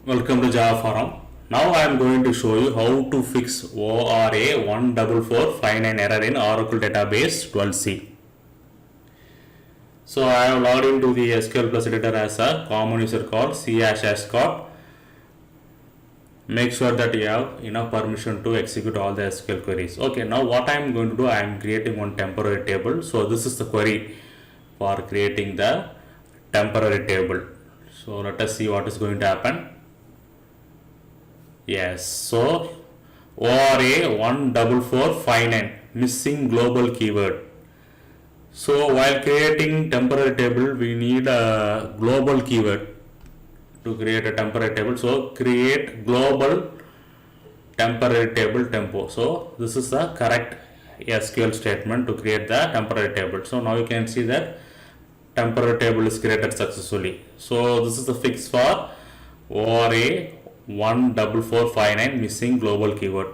Welcome to Java Forum. Now I am going to show you how to fix ORA-14459 error in Oracle Database 12c. So I have logged into the SQL Plus editor as a common user called c#ascot. Make sure that you have enough permission to execute all the SQL queries. Okay, now what I am going to do, I am creating one temporary table. So this is the query for creating the temporary table. So let us see what is going to happen. Yes, so ORA-14459 missing global keyword. So while creating temporary table, we need a global keyword to create a temporary table. So create global temporary table tempo. So this is the correct SQL statement to create the temporary table. So now you can see that temporary table is created successfully. So this is the fix for ORA 14459 missing global keyword.